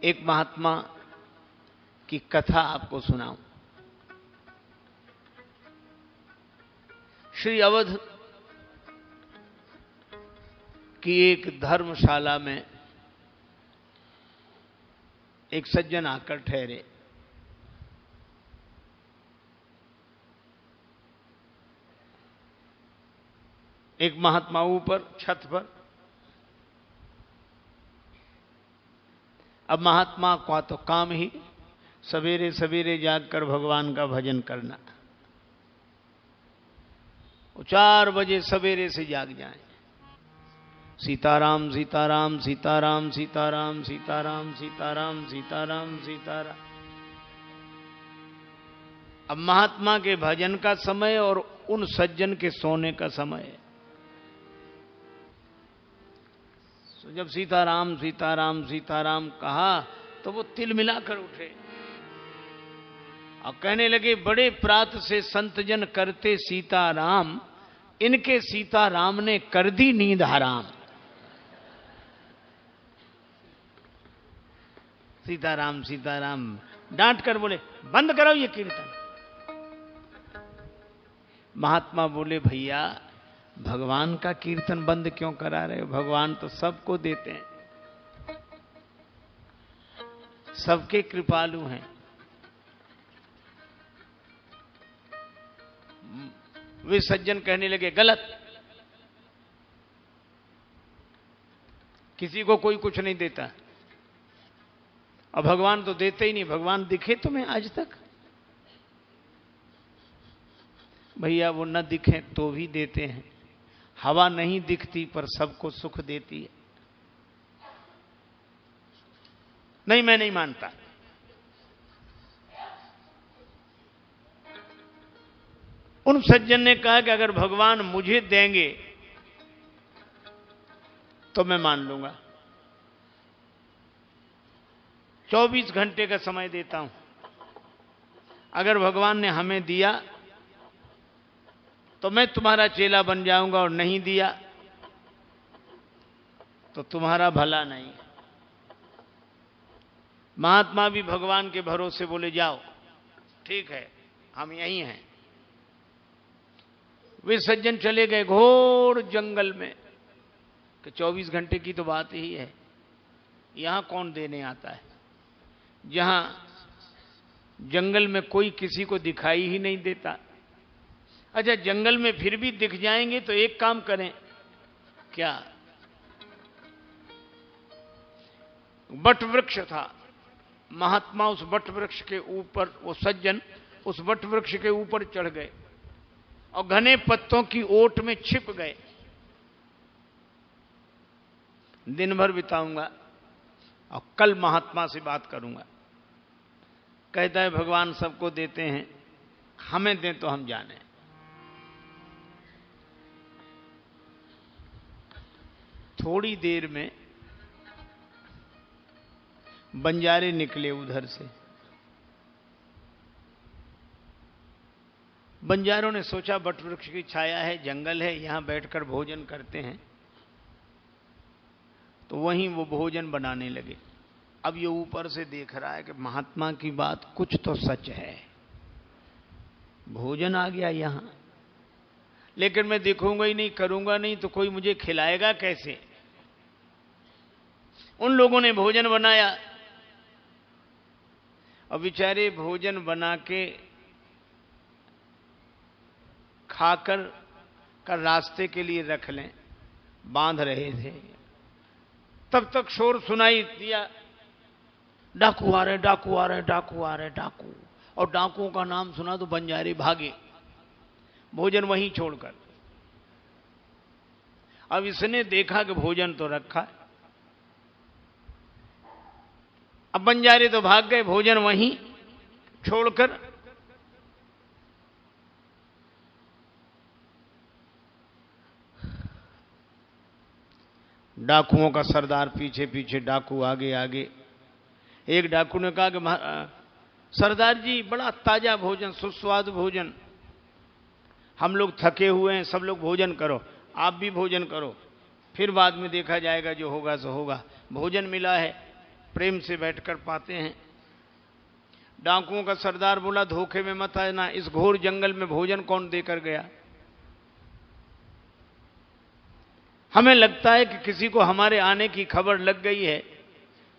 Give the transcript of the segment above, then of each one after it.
एक महात्मा की कथा आपको सुनाऊं। श्री अवध की एक धर्मशाला में एक सज्जन आकर ठहरे। एक महात्मा ऊपर छत पर। अब महात्मा का तो काम ही सवेरे सवेरे जागकर भगवान का भजन करना। वो 4 बजे सवेरे से जाग जाएं। सीताराम सीताराम सीताराम सीताराम सीताराम सीताराम सीताराम सीताराम। अब महात्मा के भजन का समय और उन सज्जन के सोने का समय है। तो जब सीताराम सीताराम सीताराम कहा तो वो तिल मिलाकर उठे और कहने लगे, बड़े प्रात से संतजन करते सीताराम, इनके सीताराम ने कर दी नींद हराम। सीताराम सीताराम डांट कर बोले, बंद करो ये कीर्तन। महात्मा बोले, भैया भगवान का कीर्तन बंद क्यों करा रहे हो? भगवान तो सबको देते हैं, सबके कृपालु हैं। वे सज्जन कहने लगे, गलत, किसी को कोई कुछ नहीं देता और भगवान तो देते ही नहीं। भगवान दिखे तुम्हें आज तक? भैया वो न दिखे तो भी देते हैं। हवा नहीं दिखती पर सबको सुख देती है। नहीं, मैं नहीं मानता। उन सज्जन ने कहा कि अगर भगवान मुझे देंगे तो मैं मान लूंगा। 24 घंटे का समय देता हूं। अगर भगवान ने हमें दिया तो मैं तुम्हारा चेला बन जाऊंगा, और नहीं दिया तो तुम्हारा भला नहीं। महात्मा भी भगवान के भरोसे बोले, जाओ ठीक है, हम यहीं हैं। वे सज्जन चले गए घोर जंगल में कि 24 घंटे की तो बात ही है, यहां कौन देने आता है, जहां जंगल में कोई किसी को दिखाई ही नहीं देता। अच्छा, जंगल में फिर भी दिख जाएंगे तो एक काम करें, क्या? बट वृक्ष था। महात्मा उस बट वृक्ष के ऊपर, वो सज्जन उस बट वृक्ष के ऊपर चढ़ गए और घने पत्तों की ओट में छिप गए। दिन भर बिताऊंगा और कल महात्मा से बात करूंगा। कहता है, भगवान सबको देते हैं, हमें दें तो हम जाने। थोड़ी देर में बंजारे निकले उधर से। बंजारों ने सोचा बट वृक्ष की छाया है, जंगल है, यहां बैठकर भोजन करते हैं। तो वहीं वो भोजन बनाने लगे। अब ये ऊपर से देख रहा है कि महात्मा की बात कुछ तो सच है, भोजन आ गया यहां, लेकिन मैं देखूंगा ही नहीं, करूंगा नहीं तो कोई मुझे खिलाएगा कैसे? उन लोगों ने भोजन बनाया और बेचारे भोजन बना के खाकर का रास्ते के लिए रख लें, बांध रहे थे। तब तक शोर सुनाई दिया, डाकू आ रहे, डाकू आ रहे, डाकू आ रहे, डाकू। और डाकुओं का नाम सुना तो बंजारे भागे, भोजन वहीं छोड़कर। अब इसने देखा कि भोजन तो रखा है। अब बंजारे तो भाग गए भोजन वहीं छोड़कर। डाकुओं का सरदार पीछे पीछे, डाकू आगे आगे। एक डाकू ने कहा कि सरदार जी, बड़ा ताजा भोजन, सुस्वादु भोजन, हम लोग थके हुए हैं, सब लोग भोजन करो, आप भी भोजन करो, फिर बाद में देखा जाएगा, जो होगा सो होगा। भोजन मिला है, प्रेम से बैठकर पाते हैं। डाकुओं का सरदार बोला, धोखे में मत आना, इस घोर जंगल में भोजन कौन देकर गया? हमें लगता है कि किसी को हमारे आने की खबर लग गई है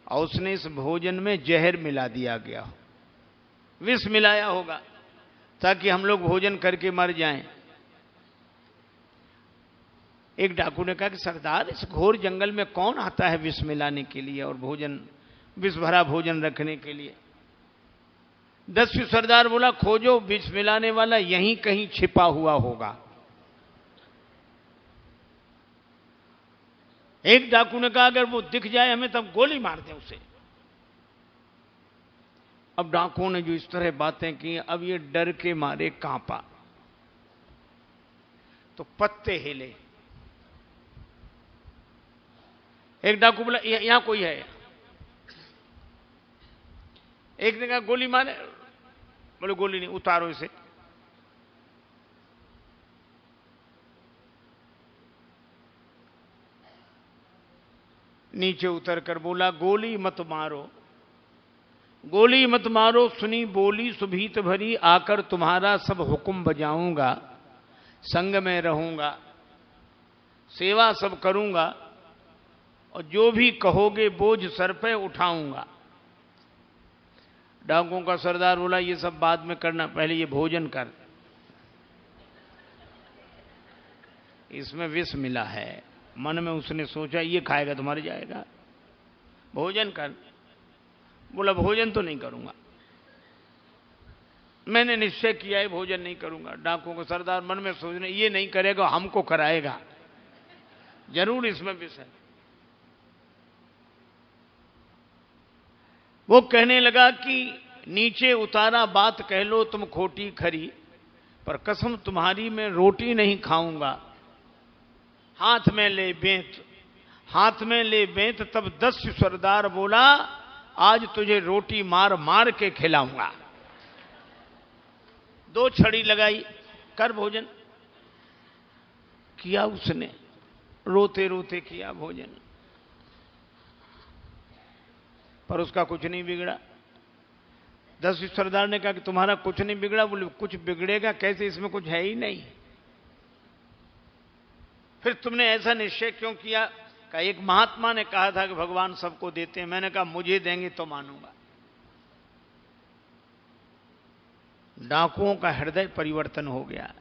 और उसने इस भोजन में जहर मिला दिया गया हो, विष मिलाया होगा ताकि हम लोग भोजन करके मर जाएं। एक डाकू ने कहा कि सरदार, इस घोर जंगल में कौन आता है विष मिलाने के लिए और भोजन, विष भरा भोजन रखने के लिए? 10वीं सरदार बोला, खोजो, विष मिलाने वाला यहीं कहीं छिपा हुआ होगा। एक डाकू ने कहा, अगर वो दिख जाए हमें तब गोली मार दें उसे। अब डाकुओं ने जो इस तरह बातें की, अब ये डर के मारे कांपा, तो पत्ते हिले। एक डाकू बोला, यहां कोई है? एक ने कहा, गोली मारे। बोले, गोली नहीं, उतारो इसे। नीचे उतरकर बोला, गोली मत मारो, गोली मत मारो, सुनी बोली सुभीत भरी, आकर तुम्हारा सब हुक्म बजाऊंगा, संग में रहूंगा, सेवा सब करूंगा और जो भी कहोगे बोझ सर पे उठाऊंगा। डाकुओं का सरदार बोला, ये सब बाद में करना, पहले ये भोजन कर, इसमें विष मिला है। मन में उसने सोचा, ये खाएगा तो मर जाएगा, भोजन कर। बोला, भोजन तो नहीं करूंगा, मैंने निश्चय किया है भोजन नहीं करूंगा। डाकुओं का सरदार मन में सोचने, ये नहीं करेगा हमको कराएगा, जरूर इसमें विष है। वो कहने लगा कि नीचे उतारा बात कह लो तुम खोटी खरी, पर कसम तुम्हारी मैं रोटी नहीं खाऊंगा। हाथ में ले बेंत, हाथ में ले बेंत। तब 10वीं सरदार बोला, आज तुझे रोटी मार मार के खिलाऊंगा। 2 छड़ी लगाई, कर भोजन। किया उसने, रोते रोते किया भोजन, पर उसका कुछ नहीं बिगड़ा। 10वीं सरदार ने कहा कि तुम्हारा कुछ नहीं बिगड़ा। बोले, कुछ बिगड़ेगा कैसे, इसमें कुछ है ही नहीं। फिर तुमने ऐसा निश्चय क्यों किया? का एक महात्मा ने कहा था कि भगवान सबको देते हैं, मैंने कहा मुझे देंगे तो मानूंगा। डाकुओं का हृदय परिवर्तन हो गया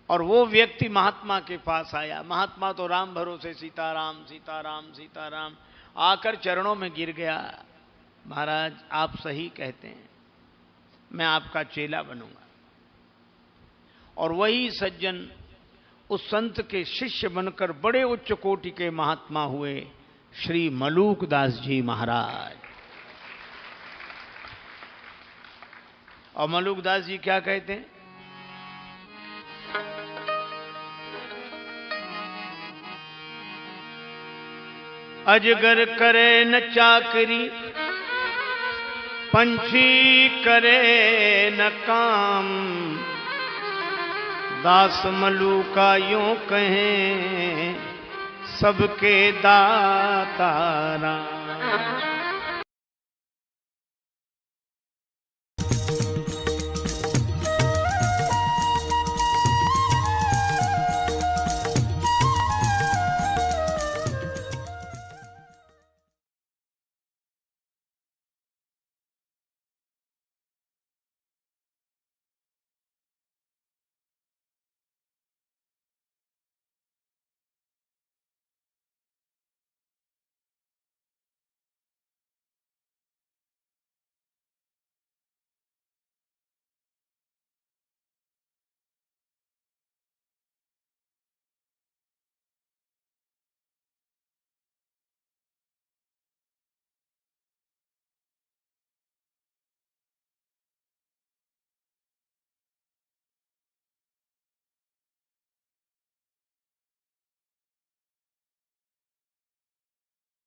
और वो व्यक्ति महात्मा के पास आया। महात्मा तो राम भरोसे सीताराम सीताराम सीताराम, आकर चरणों में गिर गया। महाराज, आप सही कहते हैं, मैं आपका चेला बनूंगा। और वही सज्जन उस संत के शिष्य बनकर बड़े उच्च कोटि के महात्मा हुए, श्री मलूकदास जी महाराज। और मलूकदास जी क्या कहते हैं? अजगर करे न चाकरी, पंछी करे न काम, दास मलूका यूं कहें सबके दाता राम।